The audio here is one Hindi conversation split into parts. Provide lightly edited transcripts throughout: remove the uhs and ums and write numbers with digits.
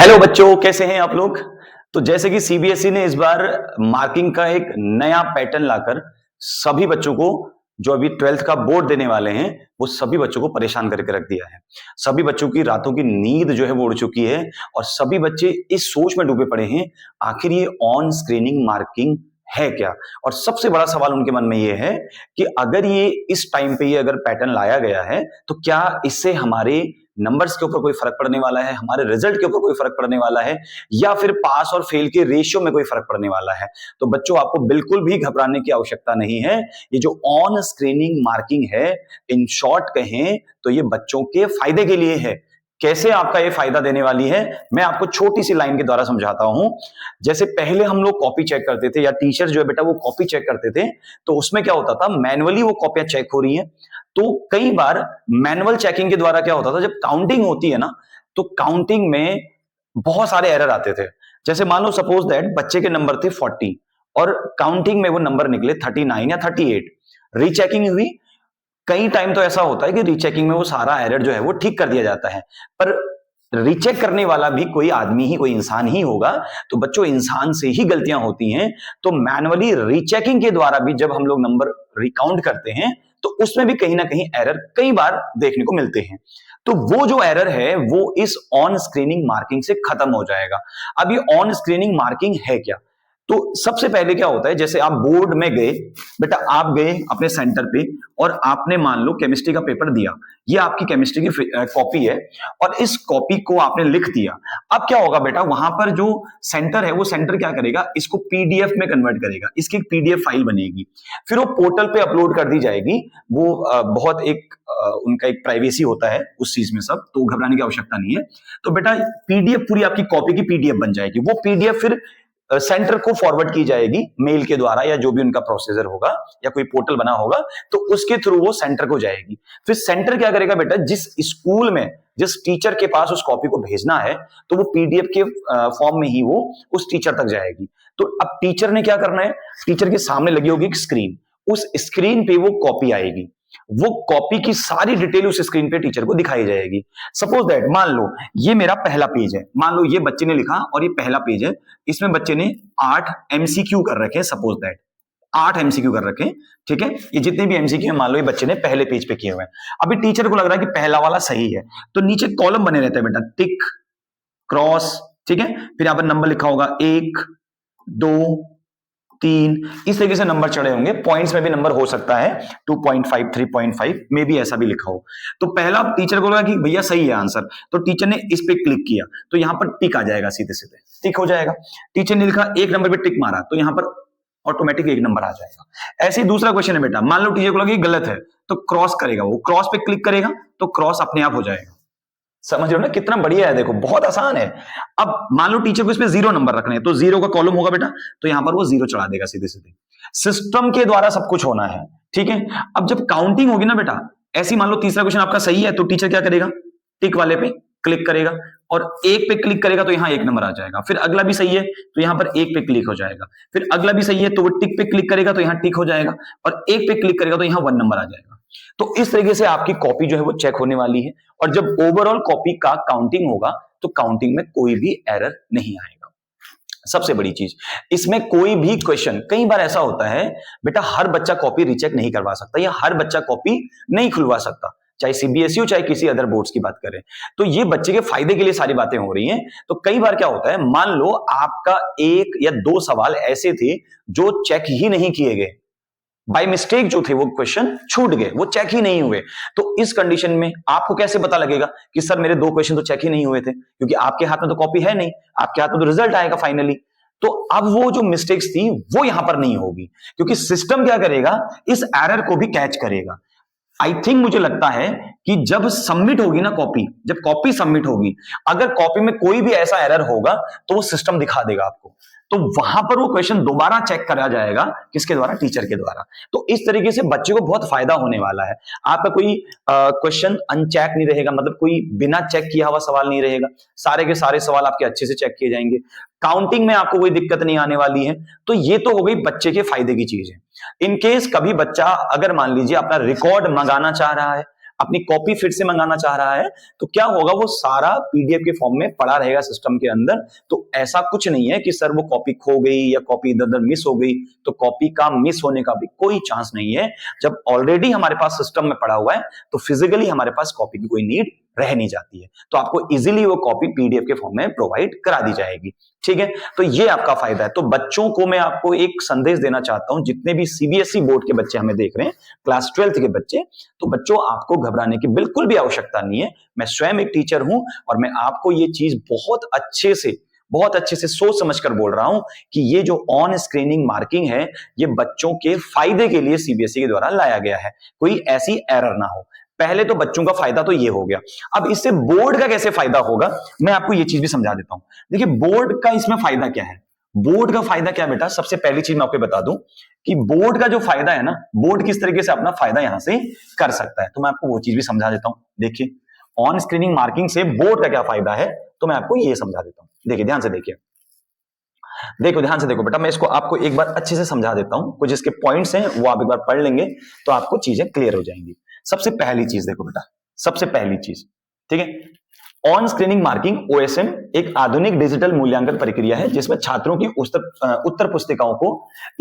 हेलो बच्चों, कैसे हैं आप लोग। तो जैसे कि सीबीएसई ने इस बार मार्किंग का एक नया पैटर्न लाकर सभी बच्चों को, जो अभी 12th का बोर्ड देने वाले हैं, वो सभी बच्चों को परेशान करके रख दिया है। सभी बच्चों की रातों की नींद जो है वो उड़ चुकी है और सभी बच्चे इस सोच में डूबे पड़े हैं, आखिर ये ऑन स्क्रीनिंग मार्किंग है क्या। और सबसे बड़ा सवाल उनके मन में ये है कि अगर ये इस टाइम पे ये अगर पैटर्न लाया गया है तो क्या इससे हमारे नंबर्स के ऊपर कोई फर्क पड़ने वाला है, हमारे रिजल्ट के ऊपर कोई फर्क पड़ने वाला है, या फिर पास और फेल के रेशियो में कोई फर्क पड़ने वाला है। तो बच्चों, आपको बिल्कुल भी घबराने की आवश्यकता नहीं है। ये जो ऑन स्क्रीनिंग मार्किंग है, इन शॉर्ट कहें तो ये बच्चों के फायदे के लिए है। कैसे आपका ये फायदा देने वाली है, मैं आपको छोटी सी लाइन के द्वारा समझाता हूं। जैसे पहले हम लोग कॉपी चेक करते थे, या टीचर जो है बेटा वो कॉपी चेक करते थे, तो उसमें क्या होता था, मैनुअली वो कॉपियां चेक हो रही हैं। तो कई बार मैनुअल चेकिंग के द्वारा क्या होता था, जब काउंटिंग होती है ना, तो काउंटिंग में बहुत सारे एरर आते थे। जैसे मान लो सपोज दैट बच्चे के नंबर थे 40 और काउंटिंग में वो नंबर निकले 39 या 38। रीचेकिंग हुई, कई टाइम तो ऐसा होता है कि रीचेकिंग में वो सारा एरर जो है वो ठीक कर दिया जाता है, पर रीचेक करने वाला भी कोई आदमी ही, कोई इंसान ही होगा। तो बच्चों, इंसान से ही गलतियां होती हैं। तो मैनुअली रीचेकिंग के द्वारा भी जब हम लोग नंबर रिकाउंट करते हैं तो उसमें भी कहीं ना कहीं एरर कई बार देखने को मिलते हैं। तो वो जो एरर है वो इस ऑन स्क्रीनिंग मार्किंग से खत्म हो जाएगा। अब ये ऑन स्क्रीनिंग मार्किंग है क्या। तो सबसे पहले क्या होता है, जैसे आप बोर्ड में गए बेटा, आप गए अपने सेंटर पे और आपने मान लो केमिस्ट्री का पेपर दिया। ये आपकी केमिस्ट्री की कॉपी है और इस कॉपी को आपने लिख दिया। अब क्या होगा बेटा, वहां पर जो सेंटर है वो सेंटर क्या करेगा, इसको पीडीएफ में कन्वर्ट करेगा, इसकी एक पीडीएफ फाइल बनेगी, फिर वो पोर्टल पे अपलोड कर दी जाएगी। वो बहुत एक उनका एक प्राइवेसी होता है उस चीज में, सब तो घबराने की आवश्यकता नहीं है। तो बेटा पीडीएफ पूरी आपकी कॉपी की पीडीएफ बन जाएगी। वो पीडीएफ फिर सेंटर को फॉरवर्ड की जाएगी मेल के द्वारा, या जो भी उनका प्रोसीजर होगा या कोई पोर्टल बना होगा तो उसके थ्रू वो सेंटर को जाएगी। फिर सेंटर क्या करेगा बेटा, जिस स्कूल में जिस टीचर के पास उस कॉपी को भेजना है, तो वो पीडीएफ के फॉर्म में ही वो उस टीचर तक जाएगी। तो अब टीचर ने क्या करना है, टीचर के सामने लगी होगी एक स्क्रीन, उस स्क्रीन पे वो कॉपी आएगी, वो कॉपी की सारी डिटेल उस स्क्रीन पे टीचर को दिखाई जाएगी। सपोज दैट मान लो ये मेरा पहला पेज है, मान लो ये बच्चे ने लिखा और ये पहला पेज है, इसमें बच्चे ने 8 एमसीक्यू कर रखे हैं। सपोज दैट 8 एमसीक्यू कर रखे हैं, ठीक है। ये जितने भी एमसीक्यू मान लो ये बच्चे ने पहले पेज पे किए हुए हैं। अभी टीचर को लग रहा है कि पहला वाला सही है, तो नीचे कॉलम बने रहते हैं बेटा, टिक क्रॉस, ठीक है। फिर यहां पर नंबर लिखा होगा 1 2 3, इस तरीके से नंबर चढ़े होंगे। पॉइंट्स में भी नंबर हो सकता है 2.5 3.5 में भी ऐसा भी लिखा हो। तो पहला टीचर को लगा कि भैया सही है आंसर, तो टीचर ने इस पे क्लिक किया तो यहां पर टिक आ जाएगा, सीधे सीधे टिक हो जाएगा। टीचर ने लिखा एक नंबर पे टिक मारा तो यहां पर ऑटोमेटिक एक नंबर आ जाएगा। ऐसे ही दूसरा क्वेश्चन है बेटा, मान लो टीचर को लगा कि गलत है तो क्रॉस करेगा, वो क्रॉस पे क्लिक करेगा तो क्रॉस अपने आप हो जाएगा। समझ रहे हो ना, कितना बढ़िया है, देखो बहुत आसान है। अब मान लो टीचर को इसमें 0 नंबर रखने हैं, तो 0 का कॉलम होगा बेटा, तो यहां पर वो 0 चढ़ा देगा सीधे सीधे। सिस्टम के द्वारा सब कुछ होना है, ठीक है। अब जब काउंटिंग होगी ना बेटा, ऐसी मान लो तीसरा क्वेश्चन आपका सही है, तो टीचर क्या करेगा, टिक वाले पे क्लिक करेगा और एक पे क्लिक करेगा तो यहां एक नंबर आ जाएगा। फिर अगला भी सही है तो यहां पर एक पे क्लिक हो जाएगा। फिर अगला भी सही है तो वो टिक पे क्लिक करेगा तो यहां टिक हो जाएगा, और एक पे क्लिक करेगा तो यहां 1 नंबर आ जाएगा। तो इस तरीके से आपकी कॉपी जो है वो चेक होने वाली है, और जब ओवरऑल कॉपी का काउंटिंग होगा तो काउंटिंग में कोई भी एरर नहीं आएगा। सबसे बड़ी चीज इसमें, कोई भी क्वेश्चन, कई बार ऐसा होता है बेटा, हर बच्चा कॉपी रीचेक नहीं करवा सकता, या हर बच्चा कॉपी नहीं खुलवा सकता, चाहे सीबीएसई हो चाहे किसी अदर बोर्ड्स की बात करें। तो ये बच्चे के फायदे के लिए सारी बातें हो रही हैं। तो कई बार क्या होता है, मान लो आपका 1 या 2 सवाल ऐसे थे जो चेक ही नहीं किए गए, बाय मिस्टेक जो थे वो क्वेश्चन छूट गए, वो चेक ही नहीं हुए। तो इस कंडीशन में आपको कैसे पता लगेगा कि सर मेरे 2 क्वेश्चन तो चेक ही नहीं हुए थे, क्योंकि आपके हाथ में तो कॉपी है नहीं, आपके हाथ में तो रिजल्ट आएगा फाइनली। तो अब वो जो मिस्टेक्स थी वो यहां पर नहीं होगी, क्योंकि सिस्टम क्या करेगा, इस एरर को भी कैच करेगा। आई थिंक, मुझे लगता है कि जब सबमिट होगी ना कॉपी, जब कॉपी सबमिट होगी, अगर कॉपी में कोई भी ऐसा एरर होगा तो वो सिस्टम दिखा देगा आपको, तो वहां पर वो क्वेश्चन दोबारा चेक करा जाएगा, किसके द्वारा, टीचर के द्वारा। तो इस तरीके से बच्चे को बहुत फायदा होने वाला है। आपका कोई क्वेश्चन अनचेक नहीं रहेगा, मतलब कोई बिना चेक किया हुआ सवाल नहीं रहेगा, सारे के सारे सवाल आपके अच्छे से चेक किए जाएंगे। काउंटिंग में आपको कोई दिक्कत नहीं आने वाली है। तो ये तो हो गई बच्चे के फायदे की चीज है। इनकेस कभी बच्चा अगर मान लीजिए अपना रिकॉर्ड मंगाना चाह रहा है, अपनी कॉपी फिर से मंगाना चाह रहा है, तो क्या होगा, वो सारा पीडीएफ के फॉर्म में पड़ा रहेगा सिस्टम के अंदर। तो ऐसा कुछ नहीं है कि सर वो कॉपी खो गई या कॉपी इधर उधर मिस हो गई, तो कॉपी का मिस होने का भी कोई चांस नहीं है। जब ऑलरेडी हमारे पास सिस्टम में पड़ा हुआ है तो फिजिकली हमारे पास कॉपी की कोई नीड रह नहीं जाती है, तो आपको इजीली वो कॉपी पीडीएफ के फॉर्म में प्रोवाइड करा दी जाएगी। ठीक है, तो ये आपका फायदा है। तो बच्चों को मैं आपको एक संदेश देना चाहता हूं, जितने भी सीबीएसई बोर्ड के बच्चे हमें देख रहे हैं, क्लास 12 के बच्चे, तो बच्चों आपको घबराने की बिल्कुल भी आवश्यकता नहीं है। मैं स्वयं एक टीचर हूं और मैं आपको ये चीज बहुत अच्छे से सोच समझकर बोल रहा हूं कि ये जो ऑन स्क्रीनिंग मार्किंग है, ये बच्चों के फायदे के लिए सीबीएसई के द्वारा लाया गया है, कोई ऐसी एरर ना हो। पहले तो बच्चों का फायदा तो ये हो गया। अब इससे बोर्ड का कैसे फायदा होगा, मैं आपको ये चीज भी समझा देता हूं। देखिए बोर्ड का इसमें फायदा क्या है, बोर्ड का फायदा क्या है बेटा, सबसे पहली चीज मैं आपको बता दूं कि बोर्ड का जो फायदा है ना, बोर्ड किस तरीके से अपना फायदा यहां से कर सकता है, तो मैं आपको वो चीज भी समझा देता हूं। देखिए ऑन स्क्रीनिंग मार्किंग से बोर्ड का क्या फायदा है, तो मैं आपको ये समझा देता हूं। देखिए ध्यान से देखिए, ध्यान से देखो बेटा, मैं इसको आपको एक बार अच्छे से समझा देता हूं। कुछ इसके पॉइंट्स हैं वो आप एक बार पढ़ लेंगे तो आपको चीजें क्लियर हो जाएंगी। सबसे पहली चीज देखो बेटा, सबसे पहली चीज, ठीक है, ऑन स्क्रीनिंग मार्किंग ओएसएम एक आधुनिक डिजिटल मूल्यांकन प्रक्रिया है जिसमें छात्रों की उत्तर पुस्तिकाओं को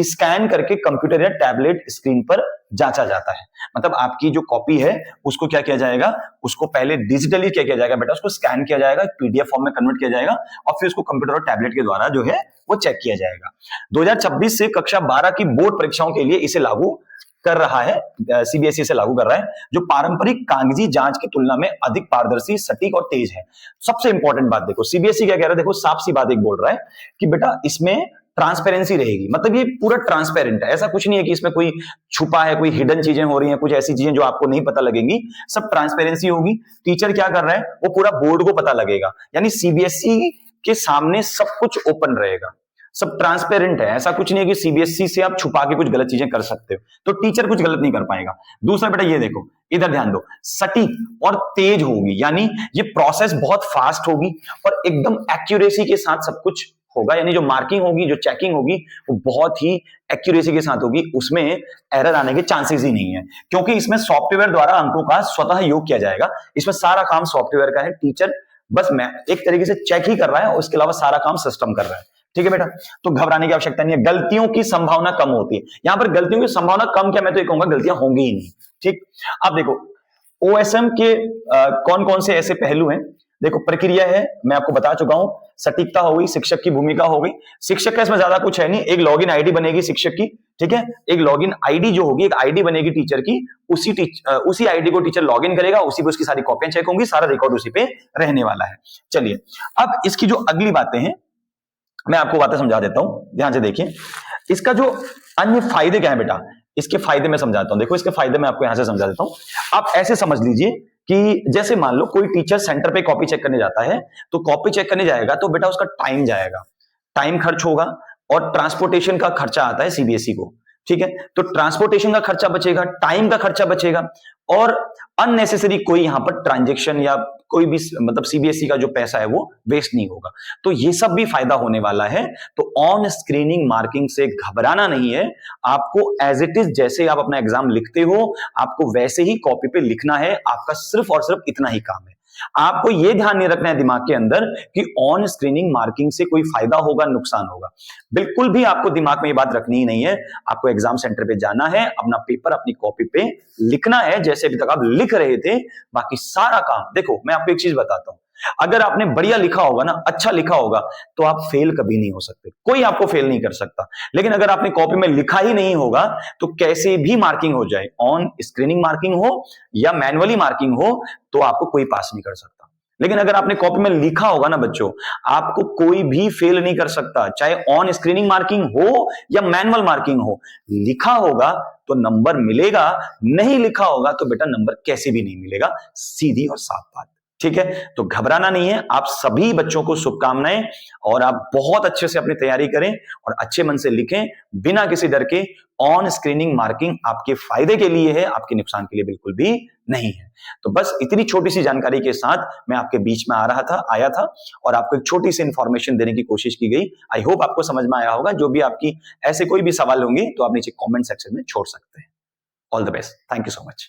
स्कैन करके कंप्यूटर या टैबलेट स्क्रीन पर जांचा जाता है। मतलब आपकी जो कॉपी है उसको क्या किया जाएगा, उसको पहले डिजिटली क्या किया जाएगा बेटा, उसको स्कैन किया जाएगा, पीडीएफ फॉर्म में कन्वर्ट किया जाएगा और फिर उसको कंप्यूटर और टैबलेट के द्वारा जो है वो चेक किया जाएगा। 2026 से कक्षा 12 की बोर्ड परीक्षाओं के लिए इसे लागू कर रहा है, सीबीएसई से लागू कर रहा है, जो पारंपरिक कागजी जांच की तुलना में अधिक पारदर्शी, सटीक और तेज है। सबसे इंपॉर्टेंट बात देखो, सीबीएसई क्या कह रहा है, देखो साफ सी बात एक बोल रहा है कि बेटा इसमें ट्रांसपेरेंसी रहेगी। मतलब ये पूरा ट्रांसपेरेंट है, ऐसा कुछ नहीं है कि इसमें कोई छुपा है, कोई हिडन चीजें हो रही हैं, कुछ ऐसी चीजें जो आपको नहीं पता लगेंगी। सब ट्रांसपेरेंसी होगी। टीचर क्या कर रहा है, वो पूरा बोर्ड को पता लगेगा, यानी सीबीएसई के सामने सब कुछ ओपन रहेगा, सब ट्रांसपेरेंट है। ऐसा कुछ नहीं है कि सीबीएसई से आप छुपा के कुछ गलत चीजें कर सकते हो, तो टीचर कुछ गलत नहीं कर पाएगा। दूसरा बेटा ये देखो, इधर ध्यान दो, सटीक और तेज होगी, यानी ये प्रोसेस बहुत फास्ट होगी और एकदम एक्यूरेसी के साथ सब कुछ होगा। यानी जो मार्किंग होगी, जो चेकिंग होगी, वो बहुत ही एक्यूरेसी के साथ होगी, उसमें एरर आने के चांसेस ही नहीं है, क्योंकि इसमें सॉफ्टवेयर द्वारा अंकों का स्वतः योग किया जाएगा। इसमें सारा काम सॉफ्टवेयर का है, टीचर बस मैं एक तरीके से चेक ही कर रहा है और उसके अलावा सारा काम सिस्टम कर रहा है। ठीक है बेटा, तो घबराने की आवश्यकता नहीं है। गलतियों की संभावना कम होती है, यहां पर गलतियों की संभावना कम क्या, मैं तो ये कहूंगा गलतियां होंगी ही नहीं। ठीक, अब देखो ओएसएम के कौन कौन से ऐसे पहलू हैं। देखो प्रक्रिया है, मैं आपको बता चुका हूं, सटीकता हो गई, शिक्षक की भूमिका हो गई। शिक्षक का इसमें ज्यादा कुछ है नहीं, एक लॉगिन आईडी बनेगी शिक्षक की, ठीक है, एक लॉगिन आईडी जो होगी, एक आईडी बनेगी टीचर की, उसी आईडी को टीचर लॉगिन करेगा, उसी पे उसकी सारी कॉपियां चेक होंगी, सारा रिकॉर्ड उसी पे रहने वाला है। चलिए अब इसकी जो अगली बातें हैं मैं आपको बातें समझा देता हूं, ध्यान से देखिए। इसका जो अन्य फायदे क्या है बेटा, इसके फायदे मैं समझाता हूं। देखो इसके फायदे मैं आपको यहां से समझा देता हूं। आप ऐसे समझ लीजिए कि जैसे मान लो कोई टीचर सेंटर पे कॉपी चेक करने जाता है, तो कॉपी चेक करने जाएगा तो बेटा उसका टाइम जाएगा, टाइम खर्च होगा और ट्रांसपोर्टेशन का खर्चा आता है सीबीएसई को। ठीक है, तो ट्रांसपोर्टेशन का खर्चा बचेगा, टाइम का खर्चा बचेगा और अननेसेसरी कोई यहां पर ट्रांजैक्शन या कोई भी मतलब सीबीएसई का जो पैसा है वो वेस्ट नहीं होगा। तो ये सब भी फायदा होने वाला है। तो ऑन स्क्रीनिंग मार्किंग से घबराना नहीं है, आपको एज इट इज जैसे आप अपना एग्जाम लिखते हो आपको वैसे ही कॉपी पे लिखना है। आपका सिर्फ और सिर्फ इतना ही काम है। आपको यह ध्यान नहीं रखना है दिमाग के अंदर कि ऑन स्क्रीनिंग मार्किंग से कोई फायदा होगा, नुकसान होगा। बिल्कुल भी आपको दिमाग में ये बात रखनी ही नहीं है। आपको एग्जाम सेंटर पे जाना है, अपना पेपर अपनी कॉपी पे लिखना है जैसे अभी तक आप लिख रहे थे। बाकी सारा काम, देखो मैं आपको एक चीज बताता हूं, अगर आपने बढ़िया लिखा होगा ना, अच्छा लिखा होगा, तो आप फेल कभी नहीं हो सकते, कोई आपको फेल नहीं कर सकता। लेकिन अगर आपने कॉपी में लिखा ही नहीं होगा तो कैसे भी मार्किंग हो जाए, ऑन स्क्रीनिंग मार्किंग हो या मैनुअली मार्किंग हो, तो आपको कोई पास नहीं कर सकता। लेकिन अगर आपने कॉपी में लिखा होगा ना बच्चों, आपको कोई भी फेल नहीं कर सकता, चाहे ऑन स्क्रीनिंग मार्किंग हो या मैनुअल मार्किंग हो। लिखा होगा तो नंबर मिलेगा, नहीं लिखा होगा तो बेटा नंबर कैसे भी नहीं मिलेगा, सीधी और साफ बात। ठीक है, तो घबराना नहीं है। आप सभी बच्चों को शुभकामनाएं और आप बहुत अच्छे से अपनी तैयारी करें और अच्छे मन से लिखें बिना किसी डर के। ऑन स्क्रीनिंग मार्किंग आपके फायदे के लिए है, आपके नुकसान के लिए बिल्कुल भी नहीं है। तो बस इतनी छोटी सी जानकारी के साथ मैं आपके बीच में आया था और आपको एक छोटी सी इंफॉर्मेशन देने की कोशिश की गई। आई होप आपको समझ में आया होगा। जो भी आपकी ऐसे कोई भी सवाल होंगे तो आप नीचे कमेंट सेक्शन में छोड़ सकते हैं। All the best, thank you so much.